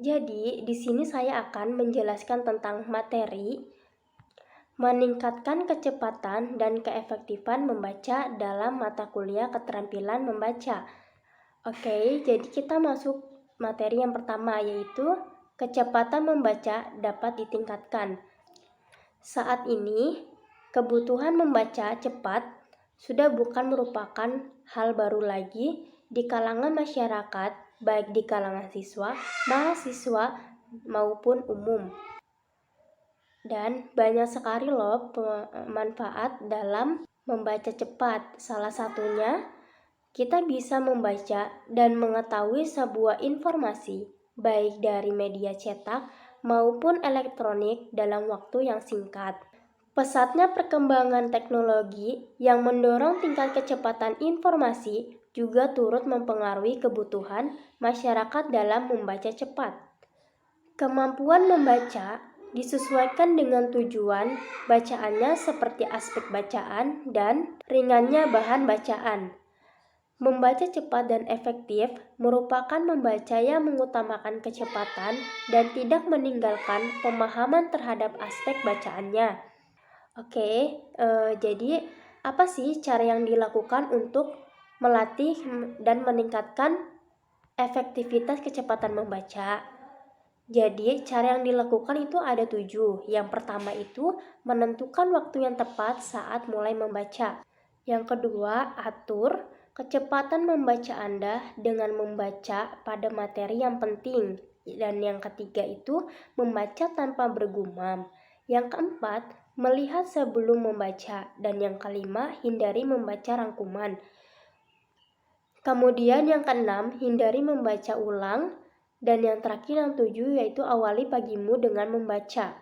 Jadi, di sini saya akan menjelaskan tentang materi meningkatkan kecepatan dan keefektifan membaca dalam mata kuliah keterampilan membaca. Oke, jadi kita masuk materi yang pertama, yaitu kecepatan membaca dapat ditingkatkan. Saat ini, kebutuhan membaca cepat sudah bukan merupakan hal baru lagi di kalangan masyarakat, baik di kalangan siswa, mahasiswa, maupun umum. Dan banyak sekali loh manfaat dalam membaca cepat. Salah satunya, kita bisa membaca dan mengetahui sebuah informasi, baik dari media cetak maupun elektronik dalam waktu yang singkat. Pesatnya perkembangan teknologi yang mendorong tingkat kecepatan informasi juga turut mempengaruhi kebutuhan masyarakat dalam membaca cepat. Kemampuan membaca disesuaikan dengan tujuan bacaannya seperti aspek bacaan dan ringannya bahan bacaan. Membaca cepat dan efektif merupakan membaca yang mengutamakan kecepatan dan tidak meninggalkan pemahaman terhadap aspek bacaannya. Oke, jadi apa sih cara yang dilakukan untuk melatih dan meningkatkan efektivitas kecepatan membaca? Jadi, cara yang dilakukan itu ada 7. Yang pertama itu menentukan waktu yang tepat saat mulai membaca. Yang kedua, atur kecepatan membaca Anda dengan membaca pada materi yang penting. Dan yang ketiga itu membaca tanpa bergumam. Yang keempat, melihat sebelum membaca. Dan yang kelima, hindari membaca rangkuman. Kemudian yang keenam, hindari membaca ulang. Dan yang terakhir yang 7 yaitu awali pagimu dengan membaca.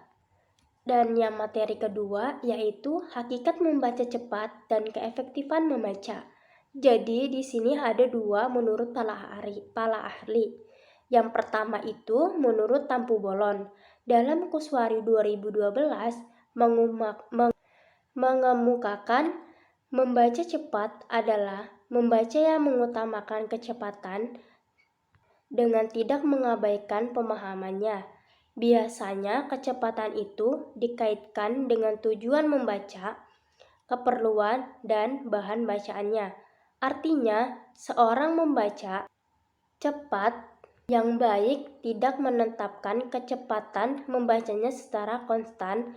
Dan yang materi kedua yaitu hakikat membaca cepat dan keefektifan membaca. Jadi di sini ada 2 menurut para ahli. Yang pertama itu menurut Tampu Bolon. Dalam Kuswari 2012 mengemukakan membaca cepat adalah membaca yang mengutamakan kecepatan dengan tidak mengabaikan pemahamannya. Biasanya kecepatan itu dikaitkan dengan tujuan membaca, keperluan, dan bahan bacaannya. Artinya, seorang membaca cepat yang baik tidak menetapkan kecepatan membacanya secara konstan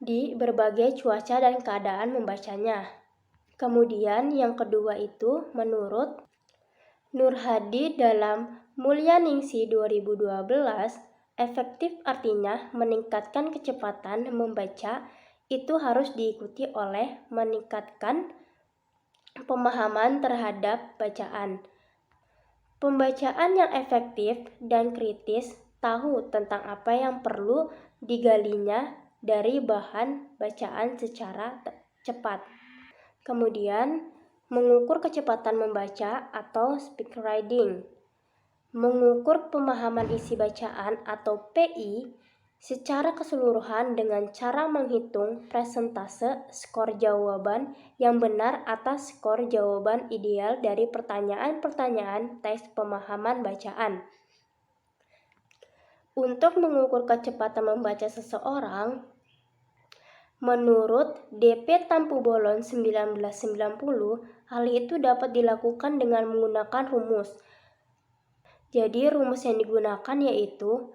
di berbagai cuaca dan keadaan membacanya. Kemudian yang kedua itu menurut Nur Hadi dalam Mulyaningsih 2012, efektif artinya meningkatkan kecepatan membaca itu harus diikuti oleh meningkatkan pemahaman terhadap bacaan. Pembacaan yang efektif dan kritis tahu tentang apa yang perlu digalinya dari bahan bacaan secara cepat. Kemudian, mengukur kecepatan membaca atau speed reading. Mengukur pemahaman isi bacaan atau PI secara keseluruhan dengan cara menghitung persentase skor jawaban yang benar atas skor jawaban ideal dari pertanyaan-pertanyaan tes pemahaman bacaan. Untuk mengukur kecepatan membaca seseorang, menurut DP Tampu Bolon 1990, hal itu dapat dilakukan dengan menggunakan rumus. Jadi rumus yang digunakan yaitu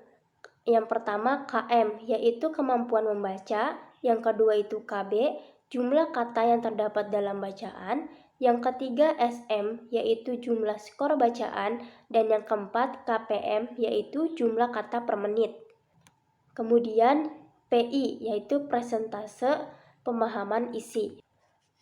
yang pertama KM, yaitu kemampuan membaca. Yang kedua itu KB, jumlah kata yang terdapat dalam bacaan. Yang ketiga SM, yaitu jumlah skor bacaan. Dan yang keempat KPM, yaitu jumlah kata per menit. Kemudian PI, yaitu persentase pemahaman isi.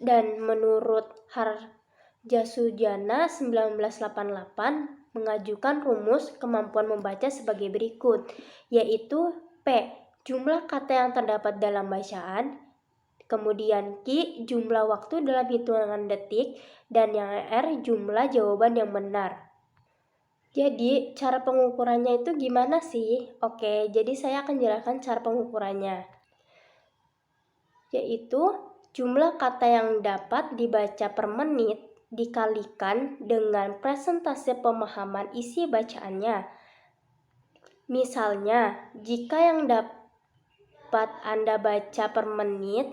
Dan menurut Harjasudjana 1988 mengajukan rumus kemampuan membaca sebagai berikut, yaitu P, jumlah kata yang terdapat dalam bacaan, kemudian Q, jumlah waktu dalam hitungan detik, dan yang R, jumlah jawaban yang benar. Jadi, cara pengukurannya itu gimana sih? Oke, jadi saya akan jelaskan cara pengukurannya. Yaitu, jumlah kata yang dapat dibaca per menit dikalikan dengan persentase pemahaman isi bacaannya. Misalnya, jika yang dapat Anda baca per menit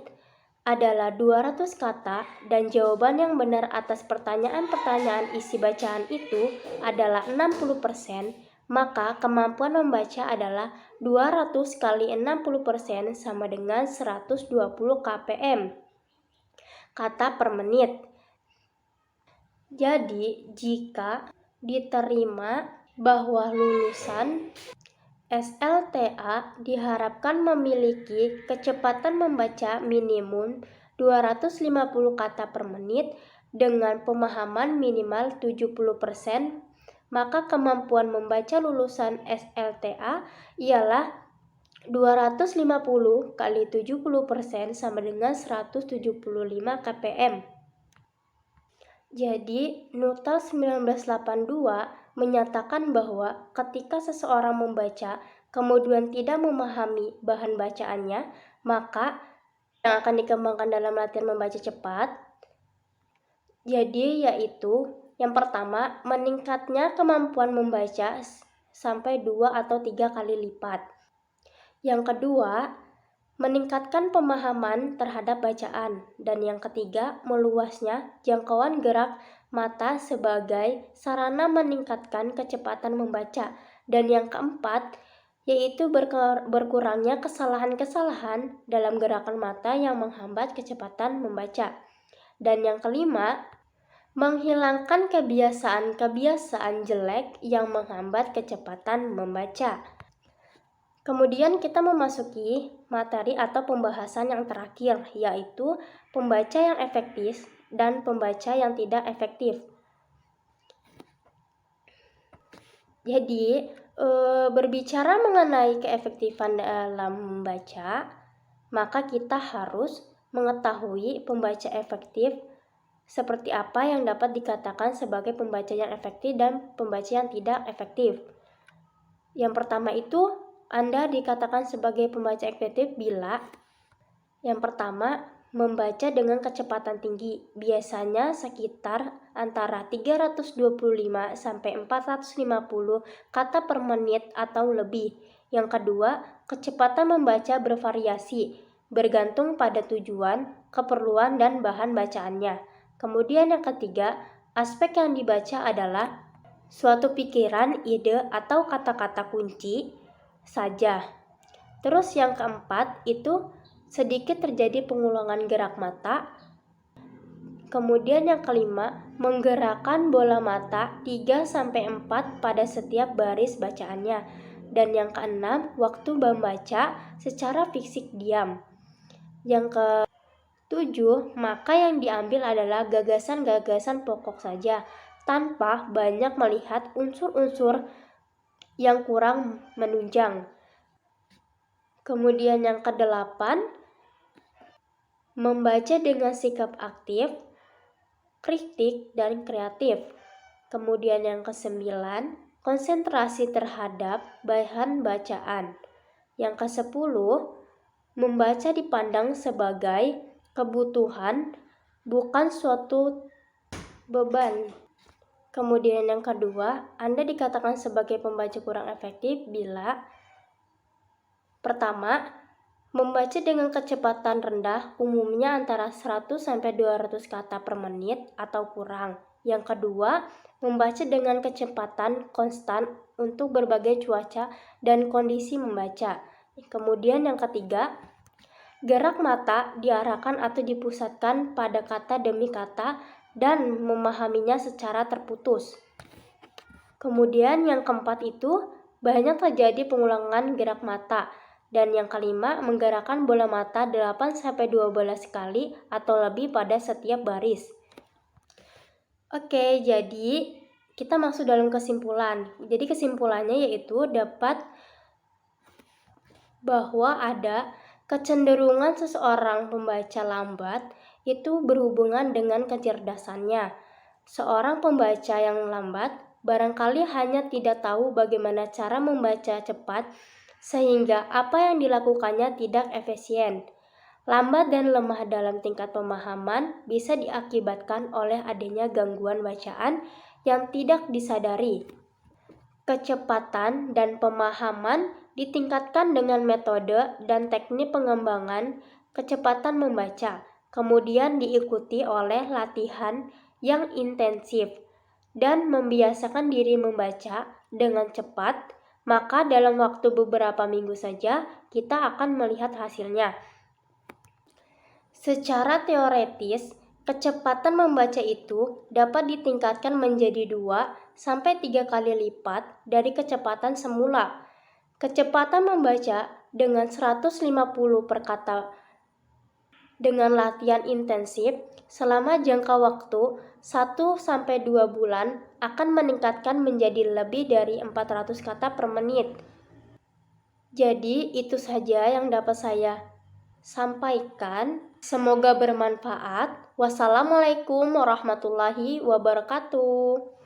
adalah 200 kata dan jawaban yang benar atas pertanyaan-pertanyaan isi bacaan itu adalah 60%, maka kemampuan membaca adalah 200 kali 60% sama dengan 120 kpm kata per menit. Jadi, jika diterima bahwa lulusan SLTA diharapkan memiliki kecepatan membaca minimum 250 kata per menit dengan pemahaman minimal 70%, maka kemampuan membaca lulusan SLTA ialah 250 kali 70% sama dengan 175 kpm. Jadi, Nuttall 1982 menyatakan bahwa ketika seseorang membaca kemudian tidak memahami bahan bacaannya, maka yang akan dikembangkan dalam latihan membaca cepat, jadi yaitu yang pertama, meningkatnya kemampuan membaca sampai 2 atau 3 kali lipat. Yang kedua, meningkatkan pemahaman terhadap bacaan. Dan yang ketiga, meluasnya jangkauan gerak mata sebagai sarana meningkatkan kecepatan membaca. Dan yang keempat, yaitu berkurangnya kesalahan-kesalahan dalam gerakan mata yang menghambat kecepatan membaca. Dan yang kelima, menghilangkan kebiasaan-kebiasaan jelek yang menghambat kecepatan membaca. Kemudian kita memasuki materi atau pembahasan yang terakhir, yaitu pembaca yang efektif dan pembaca yang tidak efektif. Jadi, berbicara mengenai keefektifan dalam membaca, maka kita harus mengetahui pembaca efektif seperti apa yang dapat dikatakan sebagai pembaca yang efektif dan pembaca yang tidak efektif. Yang pertama itu, Anda dikatakan sebagai pembaca efektif bila yang pertama, membaca dengan kecepatan tinggi, biasanya sekitar antara 325 sampai 450 kata per menit atau lebih. Yang kedua, kecepatan membaca bervariasi, bergantung pada tujuan, keperluan, dan bahan bacaannya. Kemudian yang ketiga, aspek yang dibaca adalah suatu pikiran, ide, atau kata-kata kunci saja. Terus yang keempat itu sedikit terjadi pengulangan gerak mata. Kemudian yang kelima, menggerakkan bola mata 3-4 pada setiap baris bacaannya. Dan yang keenam, waktu membaca secara fisik diam. Yang ketujuh, maka yang diambil adalah gagasan-gagasan pokok saja, tanpa banyak melihat unsur-unsur yang kurang menunjang. Kemudian yang kedelapan, membaca dengan sikap aktif, kritik, dan kreatif. Kemudian yang kesembilan, konsentrasi terhadap bahan bacaan. Yang kesepuluh, membaca dipandang sebagai kebutuhan, bukan suatu beban. Kemudian yang kedua, Anda dikatakan sebagai pembaca kurang efektif bila pertama, membaca dengan kecepatan rendah umumnya antara 100 sampai 200 kata per menit atau kurang. Yang kedua, membaca dengan kecepatan konstan untuk berbagai cuaca dan kondisi membaca. Kemudian yang ketiga, gerak mata diarahkan atau dipusatkan pada kata demi kata dan memahaminya secara terputus. Kemudian yang keempat itu, banyak terjadi pengulangan gerak mata. Dan yang kelima, menggerakkan bola mata 8-12 kali atau lebih pada setiap baris. Oke, jadi kita masuk dalam kesimpulan. Jadi kesimpulannya yaitu dapat bahwa ada kecenderungan seseorang pembaca lambat itu berhubungan dengan kecerdasannya. Seorang pembaca yang lambat barangkali hanya tidak tahu bagaimana cara membaca cepat sehingga apa yang dilakukannya tidak efisien. Lambat dan lemah dalam tingkat pemahaman bisa diakibatkan oleh adanya gangguan bacaan yang tidak disadari. Kecepatan dan pemahaman ditingkatkan dengan metode dan teknik pengembangan kecepatan membaca, kemudian diikuti oleh latihan yang intensif dan membiasakan diri membaca dengan cepat, maka dalam waktu beberapa minggu saja kita akan melihat hasilnya. Secara teoretis, kecepatan membaca itu dapat ditingkatkan menjadi 2-3 kali lipat dari kecepatan semula. Kecepatan membaca dengan 150 per kata dengan latihan intensif selama jangka waktu 1-2 bulan akan meningkatkan menjadi lebih dari 400 kata per menit. Jadi itu saja yang dapat saya sampaikan. Semoga bermanfaat. Wassalamualaikum warahmatullahi wabarakatuh.